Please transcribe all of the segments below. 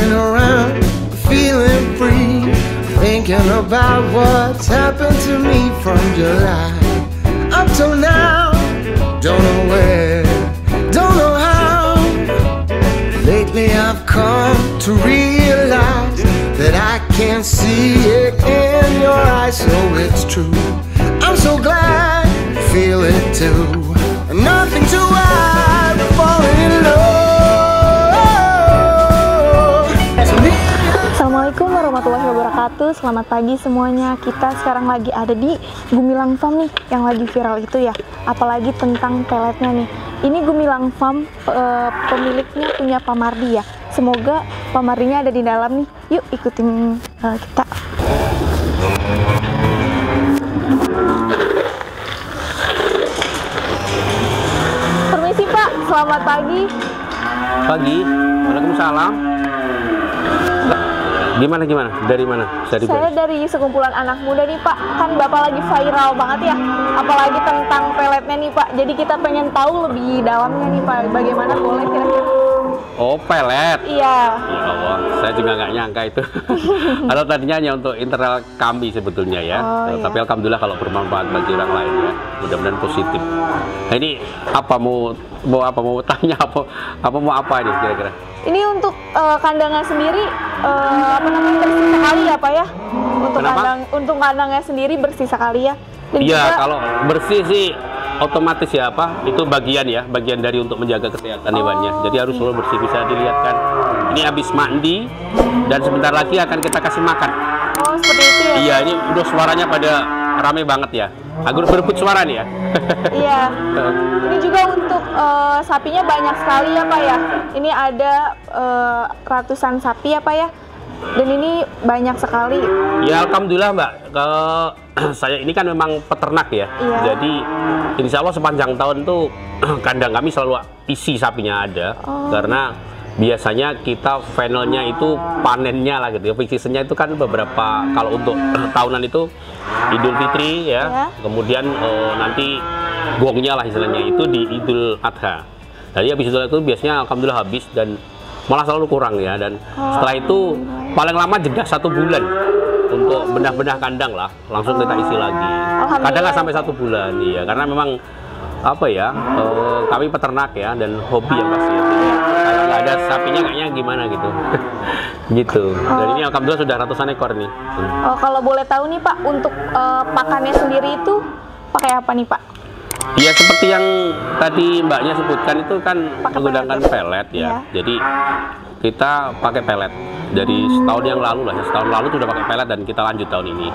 running around, feeling free, thinking about what's happened to me from July up till now. Don't know where, don't know how. Lately I've come to realize that I can't see it in your eyes. So it's true, I'm so glad you feel it too. Nothing to hide but falling in love. Assalamualaikum warahmatullahi wabarakatuh. Selamat pagi semuanya. Kita sekarang lagi ada di Gumilang Farm nih, yang lagi viral itu ya. Apalagi tentang peletnya nih. Ini Gumilang Farm, pemiliknya punya Pak Mardi ya. Semoga Pak Mardinya ada di dalam nih. Yuk ikutin kita. Permisi Pak, selamat pagi. Pagi, waalaikumsalam. Gimana? Dari mana? Saya dari sekumpulan anak muda nih Pak. Kan Bapak lagi viral banget ya, apalagi tentang peletnya nih Pak. Jadi kita pengen tahu lebih dalamnya nih Pak. Bagaimana, boleh kira-kira? Oh, pelet? Iya. Ya Allah, saya juga nggak nyangka itu. Kalau tadinya hanya untuk internal kami sebetulnya ya. Iya. Tapi alhamdulillah kalau bermanfaat bagi orang lain ya. Mudah-mudahan positif. Nah, ini apa mau tanya apa ini kira-kira? Ini untuk kandangan sendiri bersih sekali ya Pak ya? Untuk kandangnya sendiri bersih sekali ya? Iya, kalau bersih sih otomatis ya itu bagian dari untuk menjaga kesehatan hewannya. Jadi harus selalu bersih. Bisa dilihat kan, ini habis mandi dan sebentar lagi akan kita kasih makan. Oh, seperti itu ya? Iya, ini udah suaranya pada rame banget ya. Agak berebut suara nih ya. Iya. Ini juga untuk sapinya banyak sekali ya Pak ya. Ini ada ratusan sapi ya Pak ya. Dan ini banyak sekali. Ya alhamdulillah Mbak. Saya ini kan memang peternak ya. Iya. Jadi insya Allah sepanjang tahun tuh kandang kami selalu isi sapinya ada. Karena biasanya kita finalnya itu panennya lah gitu ya. Seasonnya itu kan beberapa, kalau untuk tahunan itu Idul Fitri ya. Kemudian nanti gongnya lah istilahnya itu di Idul Adha. Jadi habis itu biasanya alhamdulillah habis dan malah selalu kurang ya. Dan setelah itu paling lama jeda 1 bulan untuk bedah-bedah kandang lah, langsung kita isi lagi. Kadang nggak sampai 1 bulan ya, karena memang kami peternak ya dan hobi yang pasti. Kalau nggak ada sapinya kayaknya gimana gitu. Gitu. Dan ini alhamdulillah sudah ratusan ekor nih. Kalau boleh tahu nih Pak, untuk pakannya sendiri itu pakai apa nih Pak? Ya seperti yang tadi Mbaknya sebutkan itu kan menggunakan pelet ya. Iya. Jadi kita pakai pelet dari setahun yang lalu lah. Setahun lalu sudah pakai pelet dan kita lanjut tahun ini.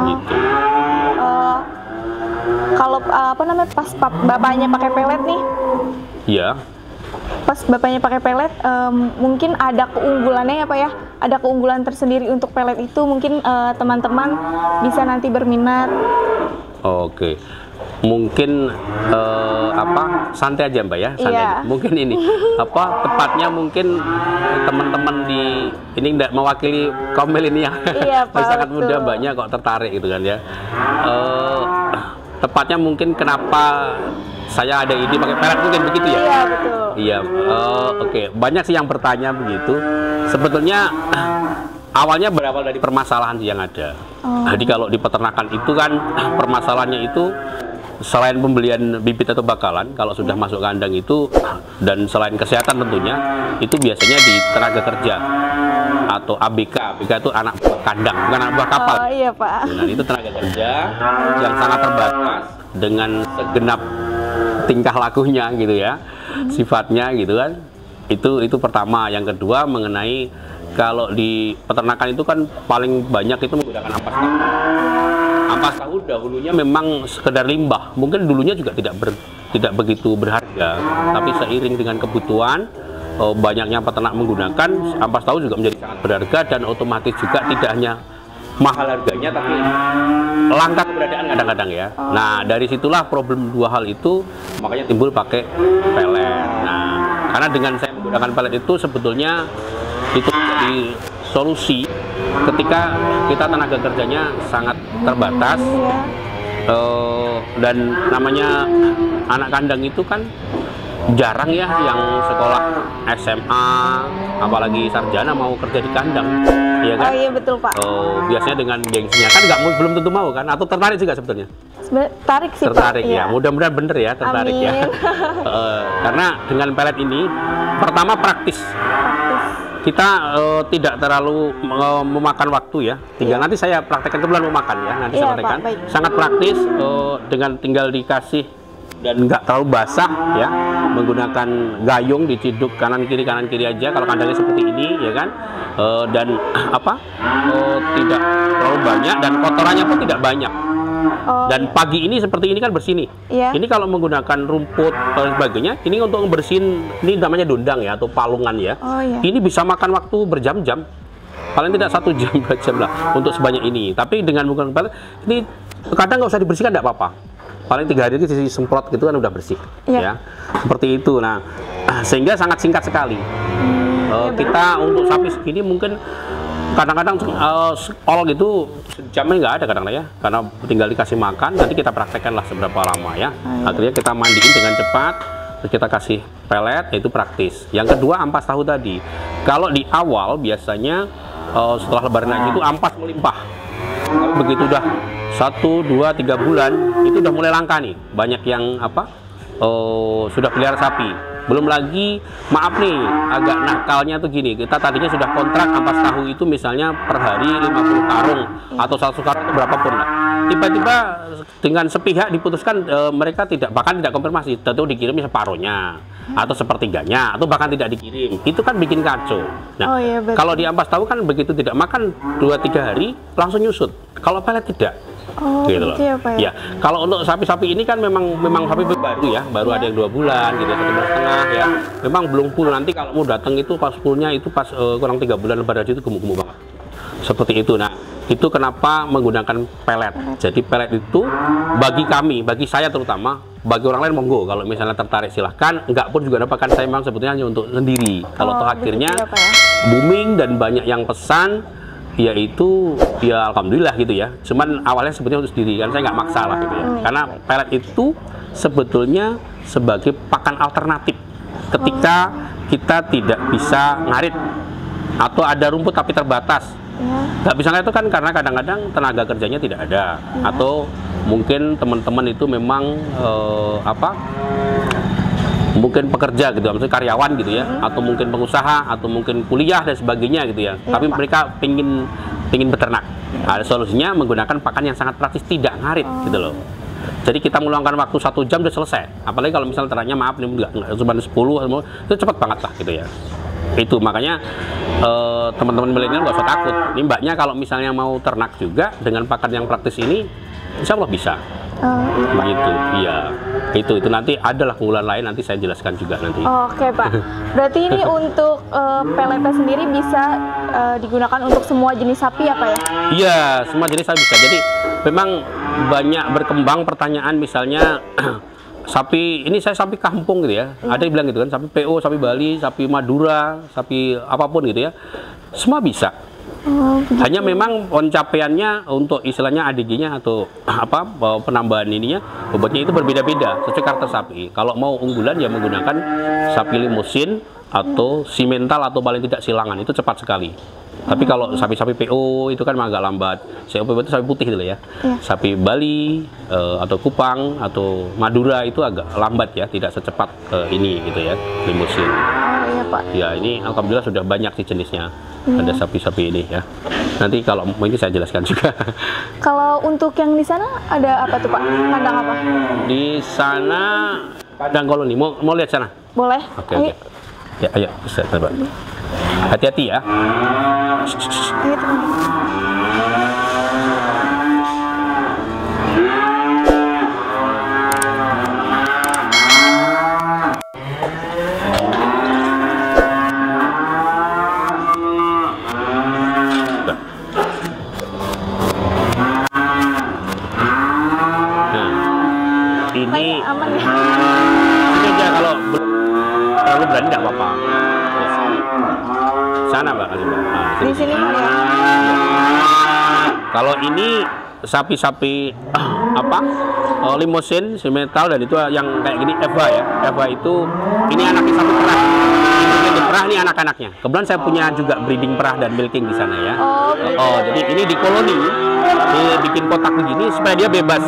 Gitu. Kalau pas bapaknya pakai pelet nih? Iya. Pas bapaknya pakai pelet, mungkin ada keunggulannya ya Pak ya? Ada keunggulan tersendiri untuk pelet itu, mungkin teman-teman bisa nanti berminat. Oke. Mungkin santai aja Mbak ya, santai aja. Mungkin ini tepatnya mungkin teman-teman di ini tidak mewakili kaum milenial. Iya, Pak, sangat muda Mbaknya kok tertarik gitu kan ya. Tepatnya mungkin kenapa saya ada ide pakai pelet, mungkin begitu ya? Iya, betul. Iya, oke. Banyak sih yang bertanya begitu. Sebetulnya awalnya berawal dari permasalahan yang ada. Jadi kalau di peternakan itu kan permasalahannya itu selain pembelian bibit atau bakalan, kalau sudah masuk kandang itu, dan selain kesehatan tentunya, itu biasanya di tenaga kerja atau ABK. ABK itu anak buah kandang, bukan anak buah kapal. Oh iya Pak. Nah, itu tenaga kerja yang sangat terbatas dengan segenap tingkah lakunya gitu ya, sifatnya gitu kan. Itu pertama. Yang kedua mengenai kalau di peternakan itu kan paling banyak itu menggunakan ampas tahu. Ampas tahu dahulunya memang sekedar limbah. Mungkin dulunya juga tidak begitu berharga. Tapi seiring dengan kebutuhan banyaknya peternak menggunakan, ampas tahu juga menjadi sangat berharga dan otomatis juga tidak hanya mahal harganya tapi langka keberadaan kadang-kadang ya. Nah, dari situlah problem dua hal itu makanya timbul pakai pelet. Nah, karena dengan saya menggunakan pelet itu sebetulnya itu menjadi solusi ketika kita tenaga kerjanya sangat terbatas, dan namanya anak kandang itu kan jarang ya yang sekolah SMA apalagi sarjana mau kerja di kandang, ya kan? Oh iya betul Pak. Biasanya dengan gengsinya kan belum tentu mau kan, atau tertarik juga sebetulnya? Tertarik sih Tertarik Pak. ya, mudah-mudahan bener ya tertarik. Amin. Ya. Karena dengan pelet ini pertama praktis. Kita tidak terlalu memakan waktu ya. Tinggal nanti saya praktekkan kebetulan memakan ya. Nanti saya praktekkan. Pak, baik. Sangat praktis dengan tinggal dikasih dan nggak terlalu basah ya. Menggunakan gayung diciduk kanan kiri aja. Kalau kandangnya seperti ini ya kan. Dan tidak terlalu banyak dan kotorannya pun tidak banyak. Dan pagi ini seperti ini kan bersih nih. Ini kalau menggunakan rumput dan sebagainya, ini untuk membersihin, ini namanya dundang ya atau palungan ya. Ini bisa makan waktu berjam-jam, paling tidak 1 jam 2 jam lah untuk sebanyak ini. Tapi dengan menggunakan pelet, ini kadang nggak usah dibersihkan tidak apa-apa. Paling 3 hari lagi semprot gitu kan udah bersih. Ya, seperti itu. Nah, sehingga sangat singkat sekali. Kita untuk sapi segini mungkin kadang-kadang all gitu jamnya nggak ada kadang-kadang ya, karena tinggal dikasih makan. Nanti kita praktekkan lah seberapa lama ya. Akhirnya kita mandiin dengan cepat, terus kita kasih pelet, yaitu praktis. Yang kedua ampas tahu tadi. Kalau di awal biasanya setelah lebaran haji itu ampas melimpah. Tapi begitu udah 1, 2, 3 bulan itu udah mulai langka nih. Banyak yang sudah pelihara sapi. Belum lagi, maaf nih, agak nakalnya tuh gini, kita tadinya sudah kontrak ampas tahu itu misalnya per hari 50 karung atau 100 karung atau berapapun lah. Tiba-tiba dengan sepihak diputuskan mereka bahkan tidak konfirmasi, tentu dikirim separuhnya atau sepertiganya atau bahkan tidak dikirim. Itu kan bikin kacau. Nah, kalau di ampas tahu kan begitu tidak makan 2-3 hari langsung nyusut. Kalau pelet tidak. Gitu loh. Ya, Pak, ya? Ya, kalau untuk sapi-sapi ini kan memang sapi baru ya, baru ada yang 2 bulan gitu, 1 bulan setengah ya. Memang belum full, nanti kalau mau datang itu pas fullnya itu pas kurang 3 bulan lebaran itu gemuk-gemuk banget. Seperti itu. Nah, itu kenapa menggunakan pelet. Jadi pelet itu bagi kami, bagi saya terutama, bagi orang lain monggo kalau misalnya tertarik silahkan, enggak pun juga dapatkan, saya memang sebetulnya hanya untuk sendiri. Kalau toh akhirnya ya, Pak, ya? booming dan banyak yang pesan, yaitu ya alhamdulillah gitu ya. Cuman awalnya sebetulnya untuk sendiri kan, saya nggak maksa lah gitu ya. Karena pelet itu sebetulnya sebagai pakan alternatif ketika kita tidak bisa ngarit atau ada rumput tapi terbatas. Nggak bisa ngarit itu kan karena kadang-kadang tenaga kerjanya tidak ada, atau mungkin teman-teman itu memang mungkin pekerja gitu, maksudnya karyawan gitu ya, atau mungkin pengusaha, atau mungkin kuliah dan sebagainya gitu ya. Tapi mereka pingin beternak. Ada solusinya menggunakan pakan yang sangat praktis, tidak ngarit gitu loh. Jadi kita meluangkan waktu 1 jam udah selesai. Apalagi kalau misalnya ternaknya maaf nih nggak cuma 10, itu cepat banget lah gitu ya. Itu makanya teman-teman milenial nggak usah takut. Ini mbaknya kalau misalnya mau ternak juga dengan pakan yang praktis ini, insya Allah bisa. Begitu, iya. Itu nanti adalah keunggulan lain, nanti saya jelaskan juga nanti. Oke Pak, berarti ini untuk peletnya sendiri bisa digunakan untuk semua jenis sapi ya Pak ya? Iya, semua jenis sapi bisa. Jadi memang banyak berkembang pertanyaan misalnya sapi, ini saya sapi kampung gitu ya. Ada yang bilang gitu kan, sapi PO, sapi Bali, sapi Madura, sapi apapun gitu ya. Semua bisa. Hanya memang pencapaiannya untuk istilahnya ADG-nya atau penambahan ininya bobotnya itu berbeda-beda sesuai karakter sapi. Kalau mau unggulan ya menggunakan sapi limusin atau simental atau paling tidak silangan, itu cepat sekali. Tapi kalau sapi-sapi PO itu kan agak lambat. Sapi PO itu sapi putih gitu ya. Sapi Bali atau Kupang atau Madura itu agak lambat ya, tidak secepat ini gitu ya, limusin. Iya Pak. Ya ini alhamdulillah sudah banyak sih jenisnya. Ada sapi-sapi ini ya. Nanti kalau mau ini saya jelaskan juga. Kalau untuk yang di sana ada apa tuh Pak? Kandang apa? Di sana kandang koloni. Mau lihat sana? Boleh. Oke. Ya, ayo, bisa, Pak. Hati-hati ya. Ayo teman. Ini aman ya? ini aja, kalau terlalu berani tidak apa-apa. Sana Mbak, Di sini Pak ya? Kalau ini sapi-sapi limosin, simetal, dan itu yang kayak gini Eva ya. Eva itu ini anaknya satu perah. Ini perah, ini anak-anaknya. Kebetulan saya punya juga breeding perah dan milking di sana ya. Jadi ini di koloni, dibikin kotak begini supaya dia bebas.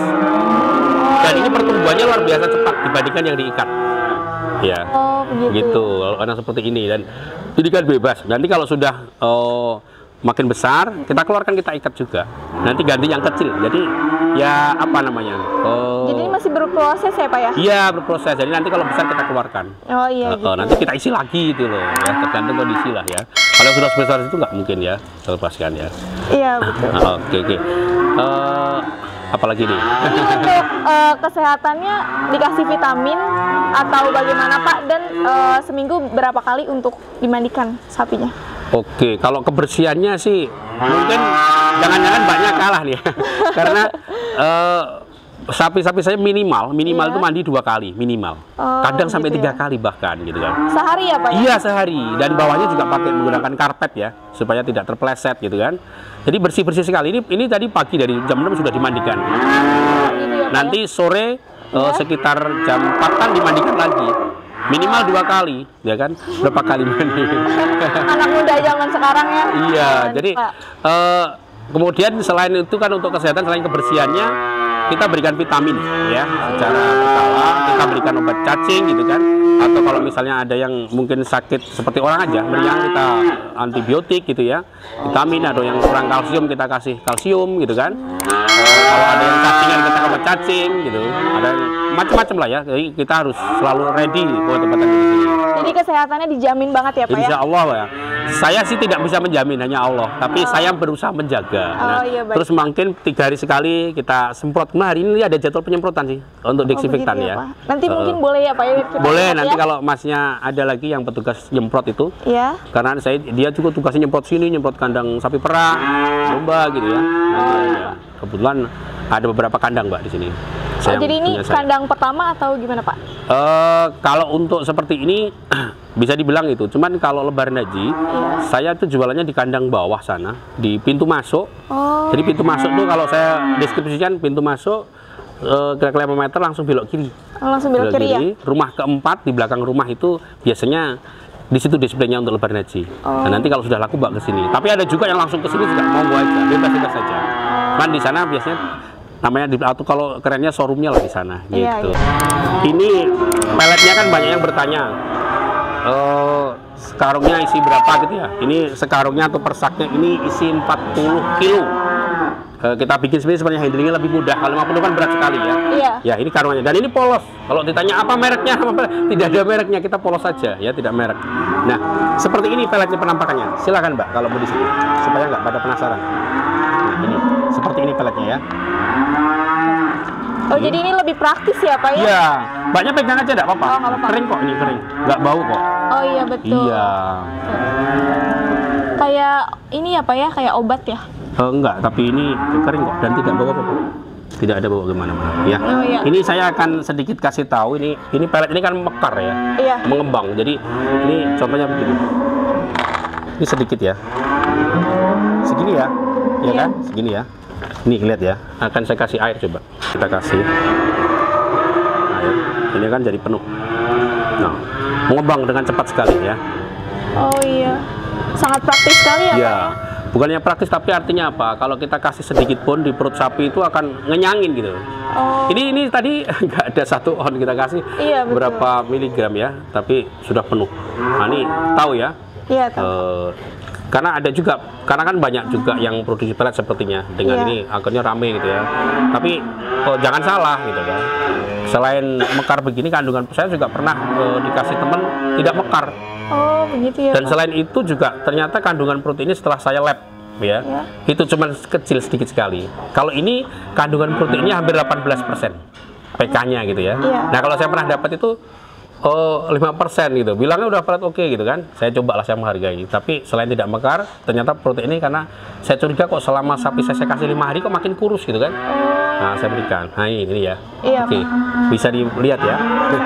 Dan ini pertumbuhannya luar biasa cepat dibandingkan yang diikat. Ya, gitu. Kalau anak seperti ini, dan jadi kan bebas. Nanti kalau sudah makin besar, kita keluarkan, kita ikat juga. Nanti ganti yang kecil. Jadi ya apa namanya? Jadi ini masih berproses ya Pak ya? Iya, berproses. Jadi nanti kalau besar kita keluarkan. Oh iya. Gitu. Nanti kita isi lagi itu loh. Ya, tergantung kondisi lah ya. Kalau sudah sebesar itu nggak mungkin ya lepaskan ya. Iya betul. Oke. Apalagi nih? Ini untuk kesehatannya dikasih vitamin atau bagaimana Pak? Dan seminggu berapa kali untuk dimandikan sapinya? Oke, kalau kebersihannya sih mungkin jangan-jangan banyak kalah nih, karena sapi-sapi saya minimal itu mandi 2 kali minimal, kadang sampai 3 kali bahkan gitu kan. Sehari ya Pak? Ya? Iya sehari, dan bawahnya juga pakai menggunakan karpet ya, supaya tidak terpeleset gitu kan. Jadi bersih-bersih sekali. Ini tadi pagi dari jam 6 sudah dimandikan. Nanti sore sekitar jam 4-an dimandikan lagi. Minimal 2 kali, ya kan? Berapa kali mandi? Anak muda zaman sekarang ya. Iya, jadi kemudian selain itu kan untuk kesehatan, selain kebersihannya, kita berikan vitamin ya secara berkala. Kita berikan obat cacing gitu kan. Atau kalau misalnya ada yang mungkin sakit seperti orang aja, meriang, kita antibiotik gitu ya. Vitamin, ada yang kurang kalsium kita kasih kalsium gitu kan. Kalau ada yang cacingan kita obat cacing gitu. Ada macam-macam lah ya. Jadi kita harus selalu ready buat tempatan di sini. Jadi kesehatannya dijamin banget ya Pak ya? Insya Allah ya. Saya sih tidak bisa menjamin, hanya Allah. Tapi saya berusaha menjaga. Iya, terus mungkin 3 hari sekali kita semprot. Nah, hari ini ada jadwal penyemprotan sih untuk desinfektan ya. Nanti mungkin boleh ya Pak ya? Boleh nanti kalau masnya ada lagi yang petugas nyemprot itu. Iya. Karena dia juga tugasnya nyemprot sini, nyemprot kandang sapi perah, domba gitu ya. Kebetulan ada beberapa kandang Mbak di sini. Jadi ini kandang pertama atau gimana Pak? Kalau untuk seperti ini bisa dibilang itu. Cuman kalau lebaran haji, saya tuh jualannya di kandang bawah sana, di pintu masuk. Jadi pintu masuk tuh kalau saya deskripsikan, pintu masuk kira-kira 5 meter langsung belok kiri. Langsung belok kiri ya? Rumah keempat di belakang rumah itu biasanya di situ displaynya untuk lebaran haji. Nah, nanti kalau sudah laku Mbak ke sini. Tapi ada juga yang langsung ke sini juga monggo aja, bebas-bebas saja. Cuman di sana biasanya namanya atau kalau kerennya showroomnya lah di sana gitu. Ini peletnya kan banyak yang bertanya sekarungnya isi berapa gitu ya. Ini sekarungnya atau persaknya ini isi 40 kilo. Kita bikin sebenarnya handlingnya lebih mudah. Kalau 50 kan berat sekali ya. Ya ini karungannya, dan ini polos. Kalau ditanya apa mereknya, tidak ada mereknya, kita polos saja ya, tidak merek. Nah seperti ini peletnya penampakannya. Silakan Mbak kalau mau di sini supaya nggak pada penasaran. Nah ini seperti ini peletnya ya. Jadi ini lebih praktis ya Pak ya? Iya, Mbaknya pegang aja enggak apa-apa. Kering kok, ini kering, nggak bau kok. Oh iya betul. Iya. Kayak ini ya Pak ya, kayak obat ya? Enggak, tapi ini kering kok dan tidak bau apa-apa. Tidak ada bau gimana-mana ya. Ini saya akan sedikit kasih tahu, ini pelet ini kan mekar ya. Mengembang. Jadi ini contohnya begini. Ini sedikit ya. Segini ya. Ya kan? Segini ya. Ini lihat ya. Akan saya kasih air coba. Kita kasih air. Ini kan jadi penuh. Nah, mengembang dengan cepat sekali ya. Oh iya. Sangat praktis sekali ya, Pak ya? Bukannya praktis, tapi artinya apa? Kalau kita kasih sedikit pun di perut sapi itu akan ngenyangin gitu. Ini tadi nggak ada 1 on kita kasih berapa miligram ya, tapi sudah penuh. Nah ini tahu ya? Iya tahu. Karena ada juga, karena kan banyak juga yang produksi pelet sepertinya dengan ini akhirnya rame gitu ya. Tapi jangan salah gitu kan. Selain mekar begini, kandungan saya juga pernah dikasih teman tidak mekar. Oh begitu ya. Dan selain itu juga ternyata kandungan proteinnya setelah saya lab ya, itu cuma kecil sedikit sekali. Kalau ini kandungan proteinnya hampir 18% PK-nya gitu ya. Nah kalau saya pernah dapat itu 5% gitu, bilangnya udah pelet oke gitu kan. Saya cobalah, saya menghargai. Tapi selain tidak mekar, ternyata protein ini karena saya curiga kok selama sapi saya kasih 5 hari kok makin kurus gitu kan. Nah saya berikan, nah ini ya. Oke, bisa dilihat ya.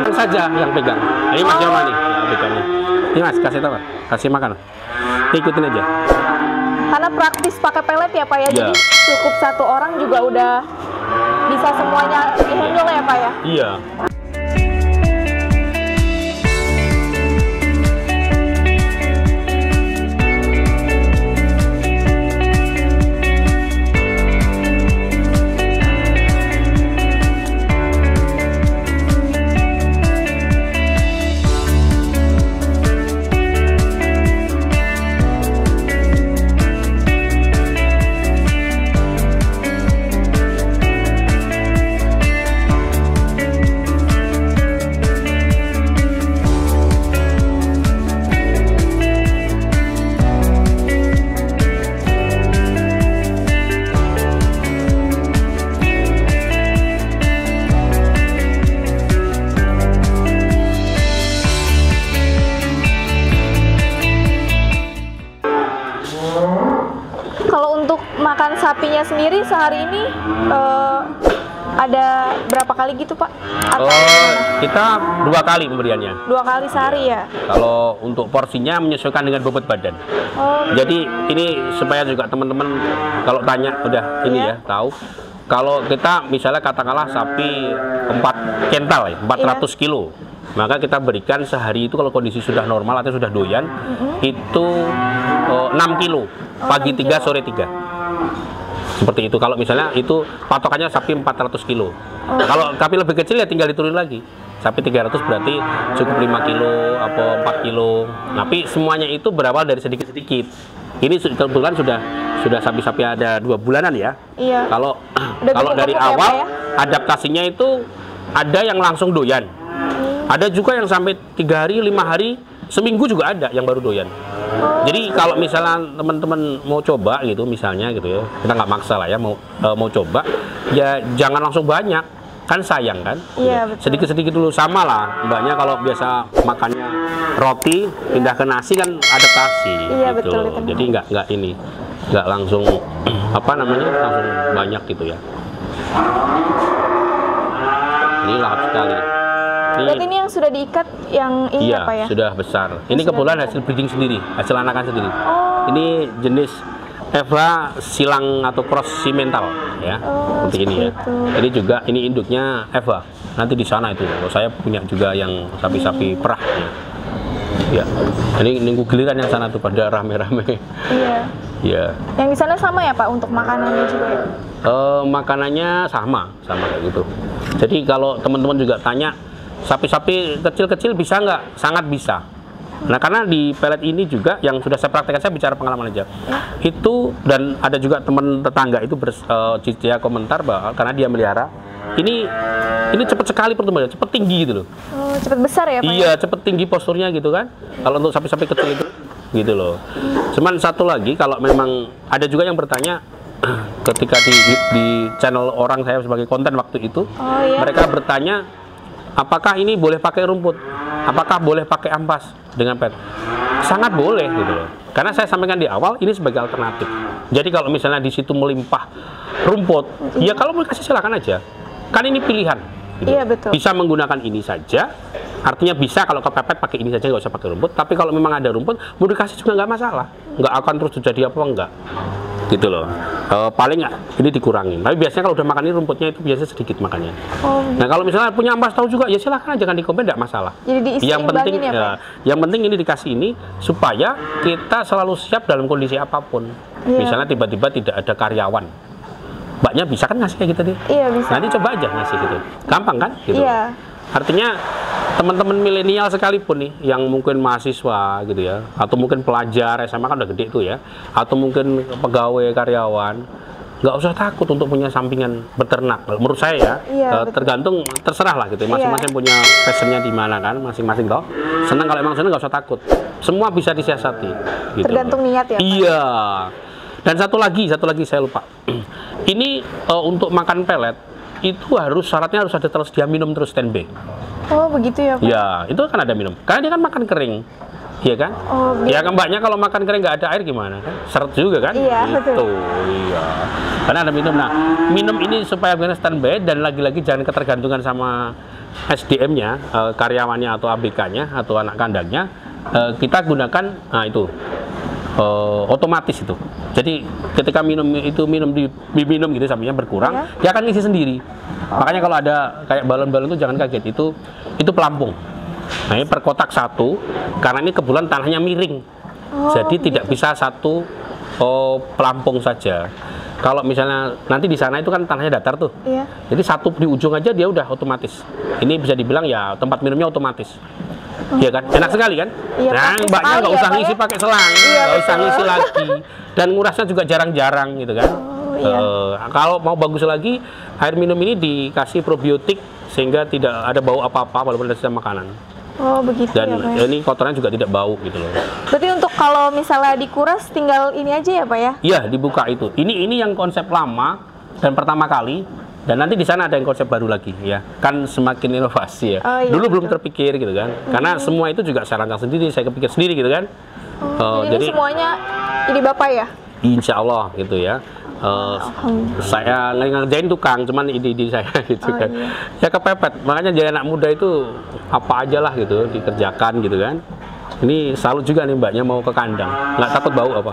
Itu saja yang pegang. Ini Mas Joma nih, pegannya. Ini Mas, kasih tahu, kasih makan. Ikutin aja. Karena praktis pakai pelet ya Pak ya, jadi cukup 1 orang juga udah bisa semuanya dihandle ya Pak ya? Iya. Kalau untuk makan sapinya sendiri sehari ini ada berapa kali gitu Pak? Atau Kita 2 kali pemberiannya. 2 kali sehari ya? Kalau untuk porsinya menyesuaikan dengan bobot badan. Oh, Jadi ini supaya juga teman-teman kalau tanya udah ini Iya. ya tahu. Kalau kita misalnya katakanlah sapi 4 kental ya, 400 kilo. Maka kita berikan sehari itu kalau kondisi sudah normal atau sudah doyan itu 6 kilo. Pagi 3, sore 3. Seperti itu. Kalau misalnya itu patokannya sapi 400 kilo. Kalau sapi lebih kecil ya tinggal diturunin lagi. Sapi 300 berarti cukup 5 kilo atau 4 kilo. Tapi semuanya itu berawal dari sedikit-sedikit. Ini kebetulan sudah sapi-sapi ada 2 bulanan ya. iya. Kalau Udah kalau dari gemuk-gemuk ya, awal Pak, ya? adaptasinya itu ada yang langsung doyan. Ada juga yang sampai 3 hari, 5 hari, seminggu juga ada yang baru doyan. Jadi kalau misalnya teman-teman mau coba gitu misalnya gitu ya, kita nggak maksa lah ya mau coba, ya jangan langsung banyak, kan sayang kan. Iya, betul. Sedikit-sedikit dulu, sama lah mbaknya kalau biasa makannya roti pindah ke nasi kan adaptasi. Iya, gitu. betul, itu. Jadi nggak langsung apa namanya langsung banyak gitu ya. Ini lahap sekali. Berarti ini yang sudah diikat yang ini Iya, ya Pak ya? sudah besar. Ini sudah kebetulan besar. hasil breeding sendiri, hasil anakan sendiri. Oh. Ini jenis Eva silang atau cross simental ya, Oh, seperti ini ya. seperti itu. Ini juga ini induknya Eva. Nanti di sana itu. Saya punya juga yang sapi-sapi perah. Ya. Ini nunggu giliran yang sana tuh pada rame-rame. Iya. Ya. Yang di sana sama ya Pak untuk makanannya juga ya? Makanannya sama kayak gitu. Jadi kalau teman-teman juga tanya sapi-sapi kecil-kecil bisa nggak? Sangat bisa. Nah karena di pelet ini juga yang sudah saya praktekkan, saya bicara pengalaman aja. Itu dan ada juga teman tetangga itu dia komentar bahwa karena dia melihara ini cepat sekali pertumbuhannya, cepat tinggi gitu loh. Oh, cepat besar ya Pak? Iya, cepat tinggi posturnya gitu kan. Kalau untuk sapi-sapi kecil itu gitu loh. Cuman satu lagi kalau memang ada juga yang bertanya ketika di channel orang saya sebagai konten waktu itu, Oh, iya? mereka bertanya apakah ini boleh pakai rumput? Apakah boleh pakai ampas dengan pet? Sangat boleh gitu loh. Karena saya sampaikan di awal ini sebagai alternatif. Jadi kalau misalnya di situ melimpah rumput, ya kalau mau kasih silakan aja. Kan ini pilihan. Gitu. Iya, betul. Bisa menggunakan ini saja. Artinya bisa kalau kepepet pakai ini saja, nggak usah pakai rumput. Tapi kalau memang ada rumput, mau dikasih juga nggak masalah. Nggak akan terus terjadi apa enggak. Gitu loh. Paling nggak ini dikurangin. Tapi biasanya kalau udah makan ini rumputnya itu biasanya sedikit makannya. Oh, Nah kalau misalnya punya ampas tahu juga, ya silahkan aja kan di komen, nggak masalah. Jadi diisi Yang penting ya, Pak? yang penting ini dikasih ini supaya kita selalu siap dalam kondisi apapun. Iya. Misalnya tiba-tiba tidak ada karyawan, mbaknya bisa kan ngasih kayak gitu deh. Iya, bisa. Nanti coba aja ngasih gitu, gampang kan? Gitu. Iya. Artinya teman-teman milenial sekalipun nih, yang mungkin mahasiswa gitu ya, atau mungkin pelajar SMA kan udah gede tuh ya, atau mungkin pegawai karyawan, nggak usah takut untuk punya sampingan beternak. Menurut saya ya, Iya, betul. tergantung terserah lah gitu. Masing-masing punya passionnya di mana kan, masing-masing toh. Senang kalau emang senang nggak usah takut. Semua bisa disiasati. Gitu. Tergantung niat ya, Pak? Iya. Dan satu lagi saya lupa. Ini untuk makan pelet itu syaratnya harus ada tersedia minum terus standby. Oh, begitu ya Pak? Ya, itu kan ada minum. Karena dia kan makan kering. Iya kan? Oh, ya kan mbaknya kalau makan kering nggak ada air gimana kan? Seret juga kan? Iya, gitu. betul. Iya. Karena ada minum. Nah, minum ini supaya benar standby dan lagi-lagi jangan ketergantungan sama SDM-nya, karyawannya atau ABK-nya atau anak kandangnya. Kita gunakan itu otomatis itu. Jadi ketika minum gitu sapinya berkurang, dia akan ngisi sendiri. Makanya kalau ada kayak balon-balon itu jangan kaget, itu pelampung. Nah ini per kotak satu, karena ini kebetulan tanahnya miring, jadi tidak bisa satu pelampung saja. Kalau misalnya nanti di sana itu kan tanahnya datar tuh, jadi satu di ujung aja dia udah otomatis. Ini bisa dibilang ya tempat minumnya otomatis. Iya kan, enak sekali kan? Iya, nah, mbaknya nggak usah ngisi pakai selang, nggak usah ngisi lagi, dan ngurasnya juga jarang-jarang gitu kan. Kalau mau bagus lagi, air minum ini dikasih probiotik sehingga tidak ada bau apa-apa walaupun ada sisa makanan. Oh begitu. Dan ya, ini kotorannya juga tidak bau gitu loh. Berarti untuk kalau misalnya dikuras tinggal ini aja ya Pak ya? Iya, dibuka itu. Ini yang konsep lama dan pertama kali. Dan nanti di sana ada yang konsep baru lagi ya, kan semakin inovasi ya. Dulu belum terpikir gitu kan, karena semua itu juga saya rancang sendiri, saya kepikir sendiri gitu kan. Jadi semuanya ini Bapak ya? Insya Allah gitu ya. Saya ngerjain tukang, cuman ide-ide saya gitu kan. Ya kepepet, makanya jadi anak muda itu apa aja lah gitu dikerjakan gitu kan. Ini salut juga nih mbaknya mau ke kandang, nggak takut bau apa.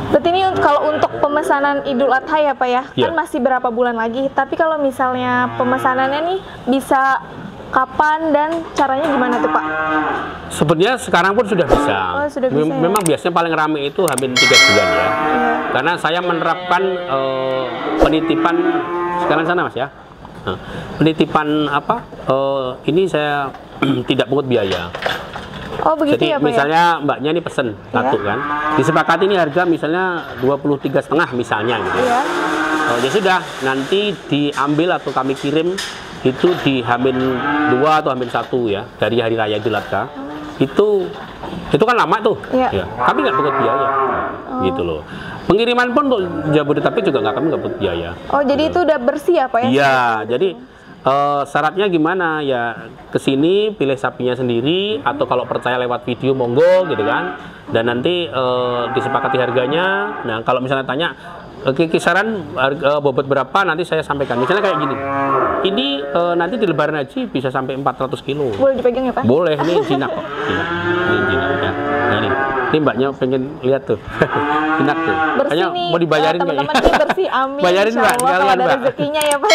Berarti ini kalau untuk pemesanan Idul Adha ya Pak ya, kan masih berapa bulan lagi. Tapi kalau misalnya pemesanannya nih bisa kapan dan caranya gimana tuh Pak? Sebenarnya sekarang pun sudah bisa. Sudah bisa Memang biasanya paling ramai itu hampir 3 bulan ya. Karena saya menerapkan penitipan sekarang sana Mas ya. Penitipan apa? Ini saya tidak pungut biaya. Oh begitu. Jadi ya Pak misalnya mbaknya ini pesen satu kan, disepakati ini harga misalnya 23,5 misalnya gitu. Ya sudah, nanti diambil atau kami kirim itu di H-2 atau H-1 ya dari hari raya Idul Adha. Itu kan lama tuh. Ya, kami nggak pungut biaya. Gitu loh. Pengiriman pun untuk Jabodetabek juga kami nggak pungut biaya. Oh jadi itu udah bersih ya Pak ya? Iya, jadi syaratnya gimana ya, kesini pilih sapinya sendiri atau kalau percaya lewat video monggo gitu kan, dan nanti disepakati harganya. Nah kalau misalnya tanya kisaran bobot berapa, nanti saya sampaikan. Misalnya kayak gini, ini nanti di Lebaran Haji bisa sampai 400 kilo. Boleh dipegang ya Pak? Boleh, ini jinak kok. Ini jinak ya. Nah ini mbaknya pengen lihat tuh. Jinak tuh. Bersih nih, mau dibayarin teman-teman ini bersih, amin. Bayarin mbak, sekalian mbak. Rezekinya ya Pak.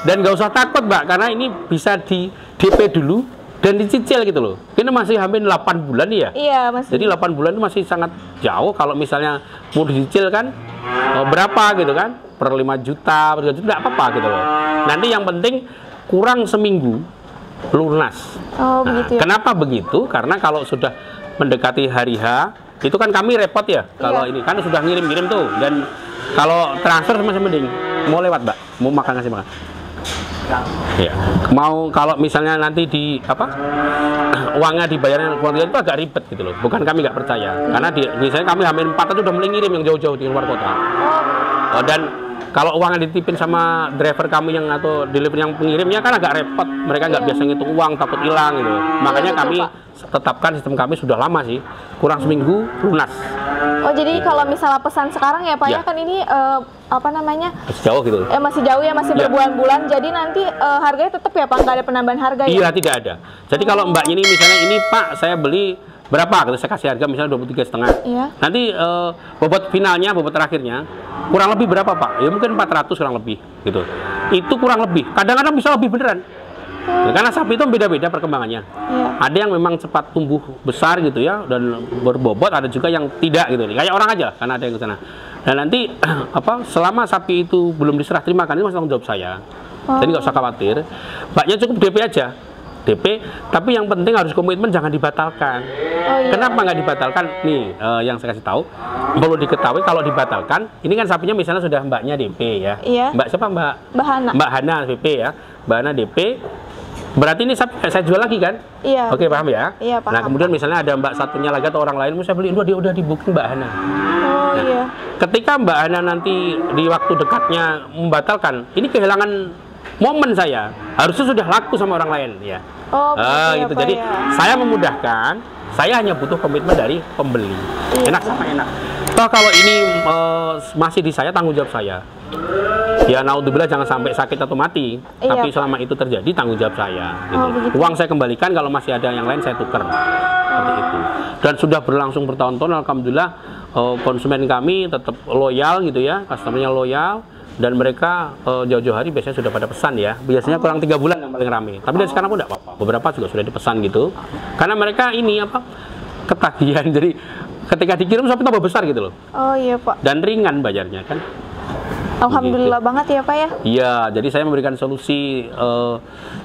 Dan nggak usah takut mbak, karena ini bisa di DP dulu dan dicicil gitu loh. Ini masih hampir 8 bulan ya. Iya masih. Jadi 8 bulan itu masih sangat jauh. Kalau misalnya mau dicicil kan berapa gitu kan, per 5 juta, per 3 juta, nggak apa-apa gitu loh. Nanti yang penting kurang seminggu lunas. Begitu ya. Kenapa begitu? Karena kalau sudah mendekati hari H, itu kan kami repot ya. Kalau ini kan sudah ngirim-ngirim tuh, dan kalau transfer masih mending. Mau lewat mbak, mau makan ngasih makan. Ya, mau kalau misalnya nanti di apa uangnya dibayarnya keluarga itu agak ribet gitu loh. Bukan kami nggak percaya, karena misalnya kami hamil 4 aja udah mulai ngirim yang jauh-jauh di luar kota. Dan kalau uangnya ditipin sama driver kami yang atau deliver yang pengirimnya kan agak repot. Mereka nggak biasa ngitung uang, takut hilang gitu. Makanya kami tetapkan sistem kami sudah lama sih, kurang seminggu lunas. Oh jadi kalau misalnya pesan sekarang ya Pak ya kan ini apa namanya? Masih jauh gitu. Masih jauh ya, masih berbulan-bulan. Jadi nanti harganya tetap ya Pak, nggak ada penambahan harga ya? Iya tidak ada. Jadi kalau mbak ini misalnya ini Pak saya beli berapa? Gitu, saya kasih harga misalnya 23,5. Nanti bobot finalnya, bobot terakhirnya kurang lebih berapa Pak? Ya mungkin 400 kurang lebih gitu. Itu kurang lebih. Kadang-kadang bisa lebih beneran. Ya, karena sapi itu beda-beda perkembangannya. Ada yang memang cepat tumbuh besar gitu ya dan berbobot, ada juga yang tidak gitu. Kayak orang aja, karena ada yang ke sana. Dan nanti apa selama sapi itu belum diserah terimakan, ini masih tanggung jawab saya. Jadi nggak usah khawatir. Mbaknya cukup DP aja. DP, tapi yang penting harus komitmen, jangan dibatalkan. Kenapa nggak dibatalkan? Nih, yang saya kasih tahu, perlu diketahui kalau dibatalkan, ini kan sapinya misalnya sudah mbaknya DP ya. Mbak siapa Mbak? Mbak Hana DP ya. Mbak Hana DP. Berarti ini saya jual lagi kan? Iya. Oke, paham ya? Iya, paham. Nah, kemudian misalnya ada mbak satunya lagi atau orang lain, mau saya beli dua, dia udah di booking Mbak Hana. Ketika Mbak Hana nanti di waktu dekatnya membatalkan, ini kehilangan momen saya. Harusnya sudah laku sama orang lain ya. Gitu. Jadi saya memudahkan, saya hanya butuh komitmen dari pembeli. Enak sama enak. Toh kalau ini masih di saya, tanggung jawab saya. Ya naudzubillah jangan sampai sakit atau mati. Iya, Tapi Pak. selama itu terjadi tanggung jawab saya. Gitu. Oh, begitu. Uang saya kembalikan, kalau masih ada yang lain saya tukar. Seperti itu. Dan sudah berlangsung bertahun-tahun, alhamdulillah konsumen kami tetap loyal gitu ya, customernya loyal. Dan mereka jauh-jauh hari biasanya sudah pada pesan ya. Biasanya kurang 3 bulan yang paling rame. Tapi dari sekarang pun tidak apa-apa. Beberapa juga sudah dipesan gitu. Karena mereka ini apa? Ketagihan. Jadi ketika dikirim sampai tambah besar gitu loh. Oh iya Pak. Dan ringan bayarnya kan. Alhamdulillah banget ya Pak ya. Iya, jadi saya memberikan solusi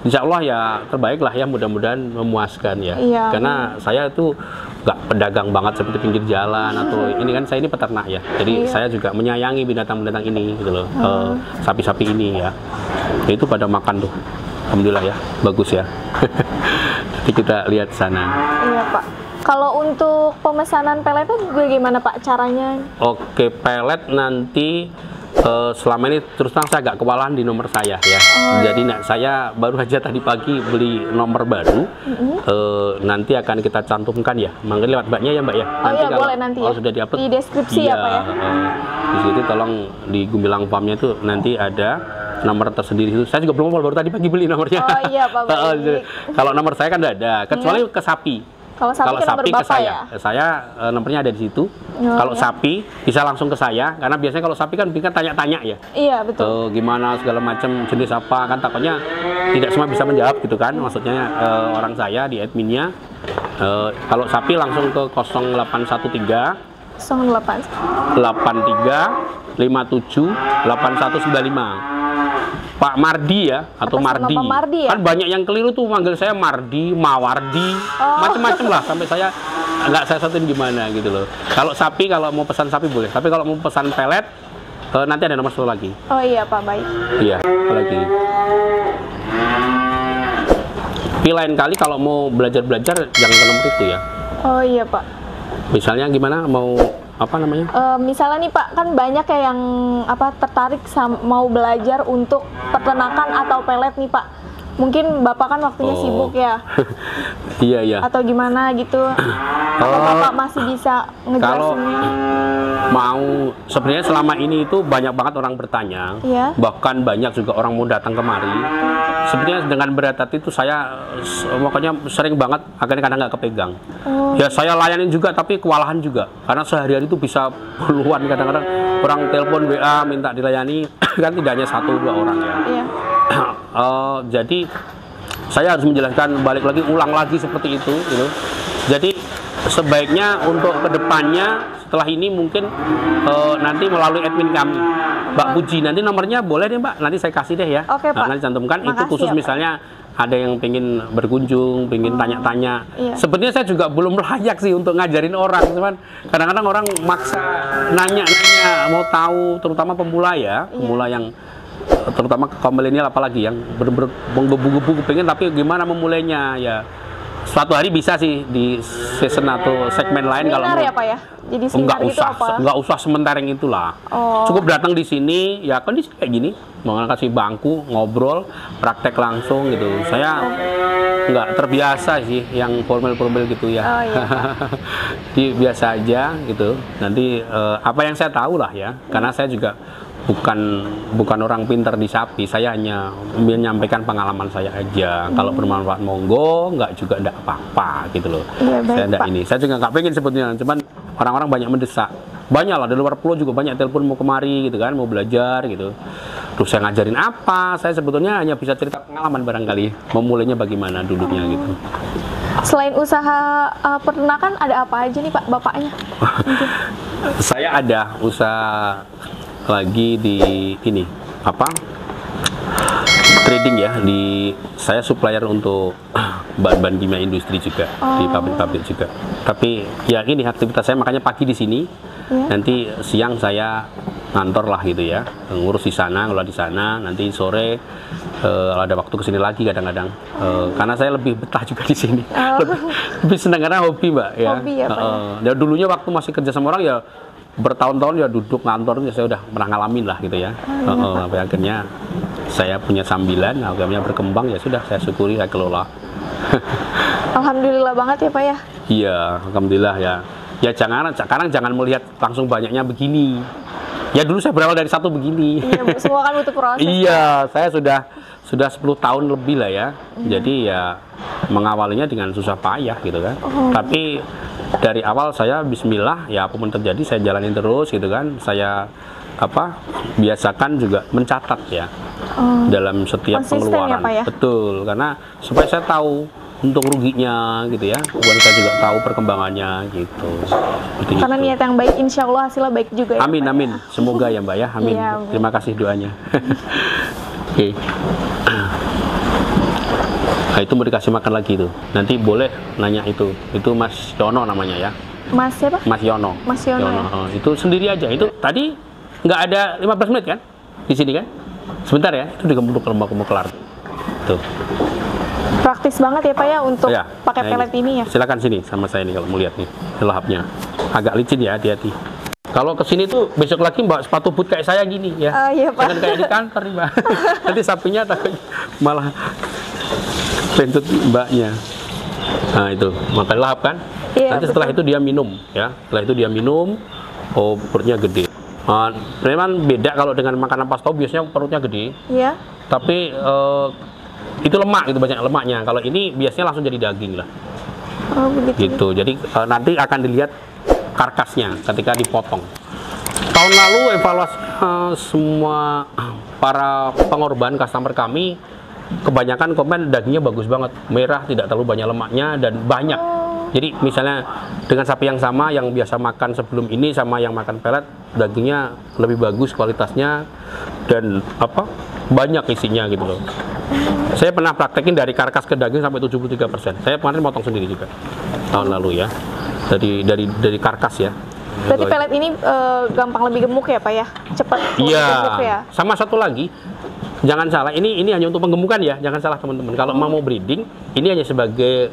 insya Allah ya terbaik lah ya, mudah-mudahan memuaskan ya. Iya. Karena saya itu nggak pedagang banget seperti pinggir jalan atau ini kan, saya ini peternak ya. Jadi Iya. saya juga menyayangi binatang-binatang ini gitu loh. Sapi-sapi ini ya. Itu pada makan tuh. Alhamdulillah ya, bagus ya. Nanti kita lihat sana. Iya Pak. Kalau untuk pemesanan peletnya bagaimana Pak caranya? Oke, pelet nanti selama ini terus terang saya agak kewalahan di nomor saya ya. Jadi saya baru aja tadi pagi beli nomor baru. Nanti akan kita cantumkan ya. Mungkin lewat Mbaknya ya Mbak ya. Oh Nanti iya, boleh nanti ya. sudah diupload Di deskripsi ya, Pak ya. Di situ tolong di Gumilang Farmnya itu nanti ada nomor tersendiri itu. Saya juga belum baru tadi pagi beli nomornya. Oh iya Pak. Baik. Kalau nomor saya kan tidak ada, kecuali ke sapi. Kalau sapi, Kalau sapi nomor ke Bapak saya, ya? saya nomornya ada di situ. Kalau ya. sapi bisa langsung ke saya, karena biasanya kalau sapi kan tanya-tanya ya. Iya betul. Gimana segala macam, jenis apa, kan takutnya tidak semua bisa menjawab gitu kan. Maksudnya orang saya di adminnya. Kalau sapi langsung ke 0813 08. 83 57 8195. Pak Mardi ya, atau Atas nama Mardi. Pak Mardi ya? Kan banyak yang keliru tuh manggil saya Mardi, Mawardi, macam-macam lah, sampai saya nggak saya satuin gimana gitu loh. Kalau sapi, kalau mau pesan sapi boleh, tapi kalau mau pesan pelet nanti ada nomor 1 lagi. Oh iya Pak, baik. Iya, apa lagi. Tapi lain kali kalau mau belajar-belajar jangan ke nomor itu ya. Oh iya Pak. Misalnya gimana, mau apa namanya? Misalnya nih Pak, kan banyak ya yang tertarik mau belajar untuk peternakan atau pelet nih Pak. Mungkin Bapak kan waktunya sibuk ya. Iya, iya. Atau gimana gitu. Atau Bapak masih bisa ngejelasinnya? Mau, sebenarnya selama ini itu banyak banget orang bertanya. Iya. Bahkan banyak juga orang mau datang kemari. Sebenarnya dengan berat hati itu saya makanya sering banget akhirnya kadang nggak kepegang. Ya saya layanin juga tapi kewalahan juga. Karena sehari-hari itu bisa puluhan, kadang-kadang orang telepon WA minta dilayani kan tidak hanya 1-2 orang ya. Iya. Jadi saya harus menjelaskan balik lagi, ulang lagi seperti itu gitu. Jadi sebaiknya untuk kedepannya setelah ini mungkin nanti melalui admin kami, Mbak Puji, nanti nomornya boleh deh Mbak, nanti saya kasih deh ya. Oke, Pak. Nanti cantumkan. Makasih itu khusus ya, Pak. misalnya ada yang pengen berkunjung, pengen tanya-tanya. Iya. Sebenarnya saya juga belum layak sih untuk ngajarin orang, cuman kadang-kadang orang maksa nanya-nanya, mau tahu, terutama pemula ya, pemula yang terutama kaum milenial apalagi yang bener-bener menggebu-gebu pengen, tapi gimana memulainya ya. Suatu hari bisa sih di season atau segmen lain kalau Seminar ya Pak ya? Jadi seminar gitu apa? Enggak usah sementereng itulah. Cukup datang di sini, ya kondisi kayak gini, mau kasih bangku, ngobrol, praktek langsung gitu. Saya nggak terbiasa sih yang formal-formal gitu ya. Oh, iya, Jadi biasa aja gitu. Nanti apa yang saya tahu lah ya, karena saya juga bukan orang pinter di sapi, saya hanya menyampaikan pengalaman saya aja. Kalau bermanfaat monggo, nggak juga enggak apa-apa gitu loh. Iya, baik, Saya enggak Pak. ini, saya juga nggak pengen sebetulnya, cuman orang-orang banyak mendesak. Banyak lah, di luar pulau juga banyak telepon mau kemari gitu kan, mau belajar gitu. Terus saya ngajarin apa, saya sebetulnya hanya bisa cerita pengalaman barangkali, memulainya bagaimana dulunya gitu. Selain usaha peternakan, ada apa aja nih Pak, Bapaknya? Saya ada usaha lagi di ini trading ya, saya supplier untuk bahan-bahan kimia industri juga, di pabrik-pabrik juga. Tapi ya ini aktivitas saya, makanya pagi di sini, nanti siang saya ngantor lah gitu ya, ngurus di sana, ngelola di sana, nanti sore kalau ada waktu kesini lagi kadang-kadang, karena saya lebih betah juga di sini, lebih senang karena hobi Mbak ya. Hobi ya, Pak, Ya dulunya waktu masih kerja sama orang ya bertahun-tahun ya duduk ngantor, ya saya udah pernah ngalamin lah gitu ya. Sampai akhirnya saya punya sambilan, akhirnya berkembang, ya sudah saya syukuri, saya kelola. Alhamdulillah banget ya Pak ya. Iya, alhamdulillah ya. Ya sekarang jangan melihat langsung banyaknya begini. Ya dulu saya berawal dari satu begini. Iya Bu, semua kan butuh proses. Iya, saya sudah 10 tahun lebih lah ya. Jadi ya mengawalinya dengan susah payah gitu kan. Tapi dari awal saya bismillah, ya apapun terjadi saya jalanin terus gitu kan. Saya biasakan juga mencatat ya dalam setiap Konsisten pengeluaran. ya, Pak, ya? Betul, karena supaya saya tahu untung ruginya gitu ya. Kemudian saya juga tahu perkembangannya gitu. Seperti Karena itu. niat yang baik, insya Allah hasilnya baik juga ya. Amin, Pak, amin. Semoga ya Mbak ya, amin. Iya, Bu. Terima kasih doanya. Oke. Nah, itu mau dikasih makan lagi tuh. Nanti boleh nanya itu. Itu Mas Yono namanya ya. Mas siapa? Mas Yono. Mas Yono, ya? Oh, itu sendiri aja. Itu tadi nggak ada 15 menit kan? Di sini kan? Sebentar ya. Itu digemuk mau kelar. Tuh. Praktis banget ya Pak ya untuk Ya, pakai nah pelet ini ya. Silakan sini sama saya nih kalau mau lihat nih lahapnya. Agak licin ya, hati-hati. Kalau kesini tuh besok lagi Mbak sepatu boot kayak saya gini ya. Iya, Pak. Jangan kayak di kantor nih Mbak. Nanti sapinya takut malah pentut Mbaknya. Nah itu makan lahap kan. Iya, Nanti setelah itu dia minum ya. Setelah itu dia minum, perutnya gede. Memang beda kalau dengan makanan pas tahu biasanya perutnya gede. Iya. Tapi itu lemak, itu banyak lemaknya. Kalau ini biasanya langsung jadi daging lah. Oh begitu. Gitu. Jadi nanti akan dilihat karkasnya ketika dipotong. Tahun lalu evaluasi semua para pengorban customer kami kebanyakan komen dagingnya bagus banget, merah, tidak terlalu banyak lemaknya dan banyak. Jadi misalnya dengan sapi yang sama yang biasa makan sebelum ini sama yang makan pelet, dagingnya lebih bagus kualitasnya dan banyak isinya gitu loh. Saya pernah praktekin dari karkas ke daging sampai 73%. Saya kemarin potong sendiri juga tahun lalu ya. Dari karkas ya. Berarti pelet ini gampang lebih gemuk ya Pak ya? Cepat gemuk ya? Sama satu lagi, jangan salah, ini hanya untuk penggemukan ya, jangan salah teman-teman. Kalau mau breeding, ini hanya sebagai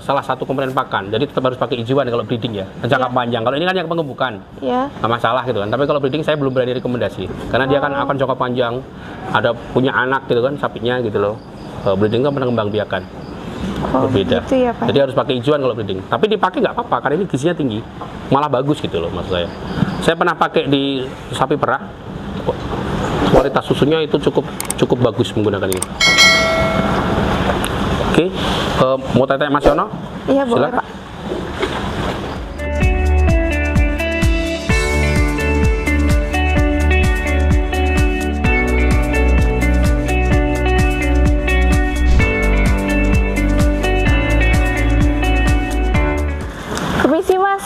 salah satu komponen pakan. Jadi tetap harus pakai ijuan kalau breeding ya, jangka panjang. Kalau ini kan yang penggemukan, nggak masalah gitu kan. Tapi kalau breeding saya belum berani rekomendasi, karena dia kan akan jangka panjang, ada punya anak gitu kan, sapinya gitu loh. Breeding kan pengembang biakan. Berbeda. Gitu ya, Pak. Jadi harus pakai ijuan kalau breeding. Tapi dipakai nggak apa-apa karena ini gizinya tinggi, malah bagus gitu loh maksud saya. Saya pernah pakai di sapi perah, kualitas susunya itu cukup bagus menggunakan ini. Oke, mau tanya Mas Yono? Iya boleh Silakan. Pak. Permisi Mas,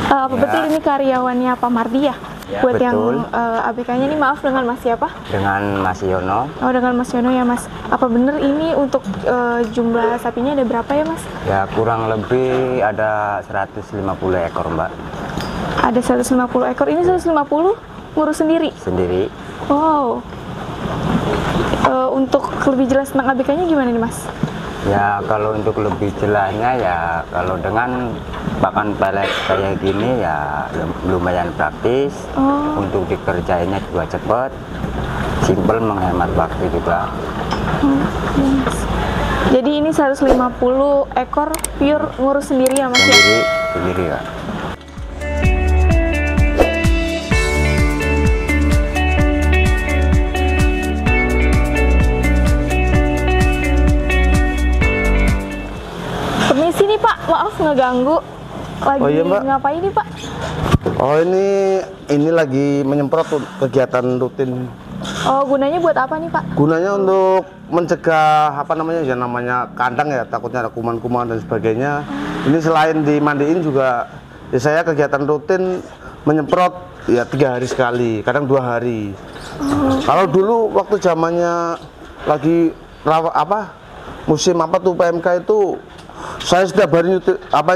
apa betul ini karyawannya Pak Mardi ya? Ya, Buat betul. yang ABK-nya ini maaf dengan Mas siapa? Dengan Mas Yono. Oh dengan Mas Yono ya Mas. Apa bener ini untuk jumlah sapinya ada berapa ya Mas? Ya kurang lebih ada 150 ekor Mbak. Ada 150 ekor. Ini 150 ngurus sendiri? Sendiri. Wow. Untuk lebih jelas tentang ABK-nya gimana nih Mas? Ya kalau untuk lebih jelasnya ya kalau dengan pakan pelet kayak gini ya lumayan praktis. Untuk dikerjainnya juga cepat, simple, menghemat waktu juga. Jadi ini 150 ekor pure ngurus sendiri ya Mas ya? Sendiri ya. Permisi nih Pak, maaf ngeganggu. Lagi Oh iya, Mbak. ngapain nih Pak? Oh ini lagi menyemprot kegiatan rutin. Oh gunanya buat apa nih Pak? Gunanya untuk mencegah namanya kandang ya, takutnya ada kuman-kuman dan sebagainya. Ini selain dimandiin juga ya saya kegiatan rutin menyemprot ya 3 hari sekali, kadang 2 hari. Kalau dulu waktu zamannya lagi musim PMK itu saya setiap hari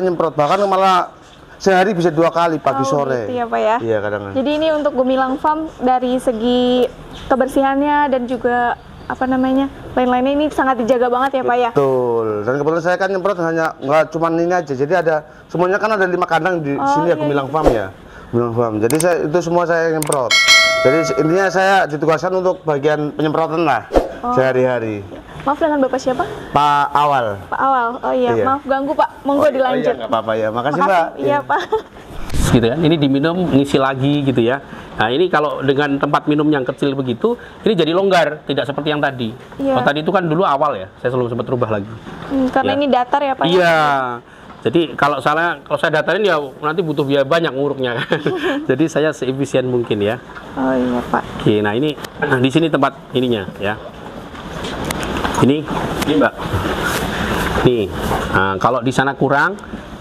nyemprot, bahkan malah sehari bisa 2 kali pagi sore. Gitu ya Pak ya? Iya kadang. Jadi ini untuk Gumilang Farm dari segi kebersihannya dan juga lain-lainnya ini sangat dijaga banget ya Pak ya? Betul. Dan kebetulan saya kan nyemprot nggak cuma ini aja. Jadi ada semuanya kan ada 5 kandang di sini ya Gumilang Farm ya. Gumilang Farm. Jadi itu semua saya nyemprot. Jadi intinya saya ditugaskan untuk bagian penyemprotan lah sehari-hari. Maaf dengan Bapak siapa? Pak Awal. Pak Awal. Oh iya, Iya. maaf ganggu Pak. Monggo dilanjut. Nggak apa-apa ya. Makasih Mbak. Iya Pak. gitu kan. Ini diminum ngisi lagi gitu ya. Nah ini kalau dengan tempat minum yang kecil begitu, ini jadi longgar, tidak seperti yang tadi. Iya. Kalau tadi itu kan dulu awal ya, saya selalu sempat rubah lagi. Karena Ya. ini datar ya Pak? Iya. Jadi kalau saya datarin ya nanti butuh biaya banyak nguruknya kan. Jadi saya seefisien mungkin ya. Oh iya Pak. Oke, nah ini di sini tempat ininya ya. Ini Mbak. Nih, kalau di sana kurang,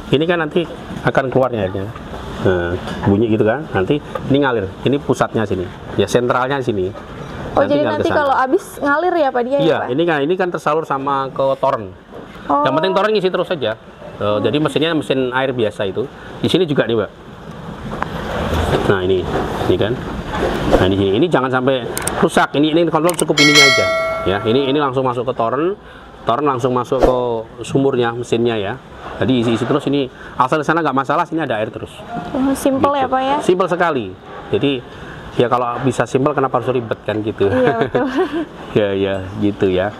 ini kan nanti akan keluarnya airnya. Bunyi gitu kan. Nanti ini ngalir. Ini pusatnya sini. Ya sentralnya sini. Oh jadi ngalir nanti ke sana. kalau habis ngalir ya Pak dia Iya, ya Pak? ini kan tersalur sama ke toren. Oh. Yang penting toren ngisi terus saja. Jadi mesinnya mesin air biasa itu. Di sini juga nih, Mbak. Nah, ini kan. Nah, di sini. Ini jangan sampai rusak. Ini kontrol cukup ininya aja. Ya, ini langsung masuk ke toren. Toren langsung masuk ke sumurnya, mesinnya ya. Jadi isi terus ini. Asal di sana nggak masalah, sini ada air terus. Simple ya Pak ya? Simple sekali. Jadi ya kalau bisa simple kenapa harus ribet kan gitu. Iya betul. Ya, gitu ya.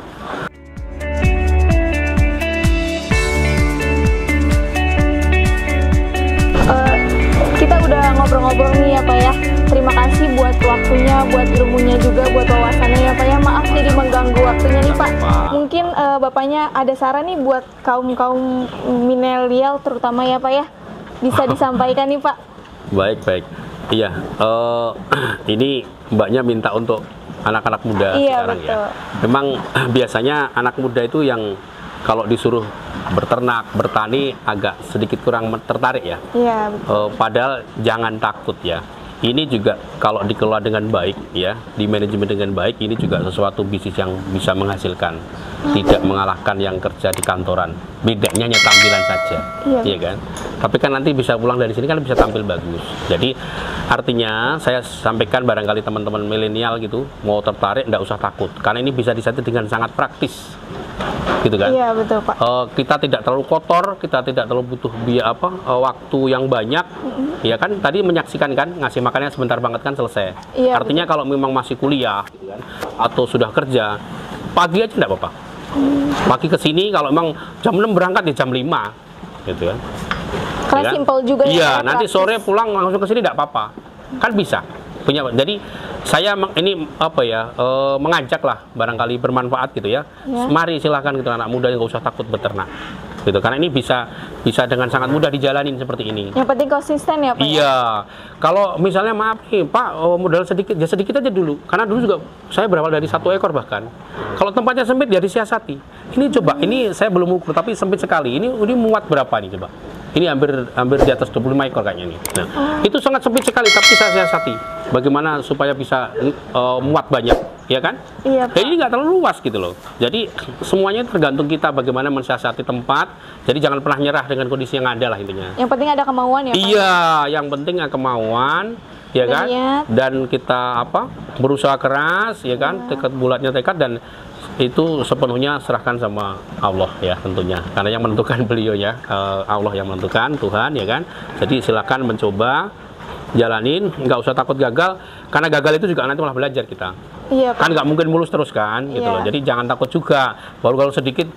Kita udah ngobrol-ngobrol nih ya Pak ya. Terima kasih buat waktunya, buat ilmunya juga, buat wawasannya ya Pak ya. Maaf jadi mengganggu waktunya nih Pak. Mungkin Bapaknya ada saran nih buat kaum milenial terutama ya Pak ya. Bisa disampaikan nih Pak. Baik. Iya, ini Mbaknya minta untuk anak-anak muda sekarang betul. ya. Memang biasanya anak muda itu yang kalau disuruh berternak, bertani agak sedikit kurang tertarik ya. Iya betul. Padahal jangan takut ya. Ini juga kalau dikelola dengan baik ya, di manajemen dengan baik, ini juga sesuatu bisnis yang bisa menghasilkan, tidak mengalahkan yang kerja di kantoran. Bedanya hanya tampilan saja, iya kan? Tapi kan nanti bisa pulang dari sini kan bisa tampil bagus. Jadi artinya saya sampaikan barangkali teman-teman milenial gitu mau tertarik, nggak usah takut, karena ini bisa dilatih dengan sangat praktis. Gitu kan? Iya betul Pak. Kita tidak terlalu kotor, kita tidak terlalu butuh waktu yang banyak, ya kan? Tadi menyaksikan kan, ngasih makannya sebentar banget kan selesai. Iya, Artinya kalau memang masih kuliah, gitu kan, atau sudah kerja, pagi aja enggak apa-apa. Pagi ke sini kalau memang jam 6 berangkat ya jam 5, gitu kan? Karena Ya kan? simple juga ya. Iya, Pak, nanti praktis. sore pulang langsung ke sini enggak apa-apa, kan bisa. Jadi saya ini mengajak lah barangkali bermanfaat gitu ya. Mari silahkan gitu anak muda yang nggak usah takut beternak gitu, karena ini bisa dengan sangat mudah dijalanin seperti ini. Yang penting konsisten ya Pak. Iya, kalau misalnya maaf nih Pak, modal sedikit aja dulu, karena dulu juga saya berawal dari 1 ekor bahkan. Kalau tempatnya sempit ya disiasati. Ini coba, ini saya belum ukur tapi sempit sekali. Ini muat berapa nih coba? Ini hampir di atas 25 ekor kayaknya nih. Nah, itu sangat sempit sekali tapi saya siasati. Bagaimana supaya bisa muat banyak, ya kan? Iya Pak. Jadi nggak terlalu luas gitu loh. Jadi semuanya tergantung kita bagaimana mensiasati tempat. Jadi jangan pernah nyerah dengan kondisi yang ada lah intinya. Yang penting ada kemauan ya Pak. Iya, yang penting kemauan, ya kan? Niat. Dan kita berusaha keras, ya kan? Bulatnya tekad dan itu sepenuhnya serahkan sama Allah ya tentunya. Karena yang menentukan beliau ya, Allah yang menentukan, Tuhan ya kan. Jadi silakan mencoba, jalanin, nggak usah takut gagal. Karena gagal itu juga nanti malah belajar kita. Iya Pak. Kan nggak mungkin mulus terus kan, gitu loh. Jadi jangan takut juga. Baru kalau sedikit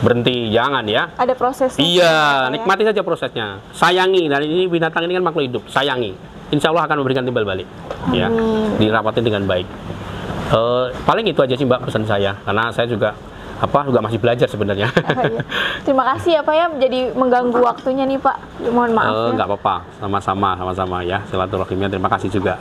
berhenti, jangan ya. Ada prosesnya. Iya, nikmati saja prosesnya. Sayangi, dan ini binatang ini kan makhluk hidup. Sayangi. Insya Allah akan memberikan timbal balik. Ya, dirapatin dengan baik. Paling itu aja sih Mbak pesan saya, karena saya juga masih belajar sebenarnya. Iya. Terima kasih ya Pak ya, jadi mengganggu waktunya nih Pak. Mohon maaf. Nggak apa-apa, sama-sama ya. Silaturahimnya, terima kasih juga.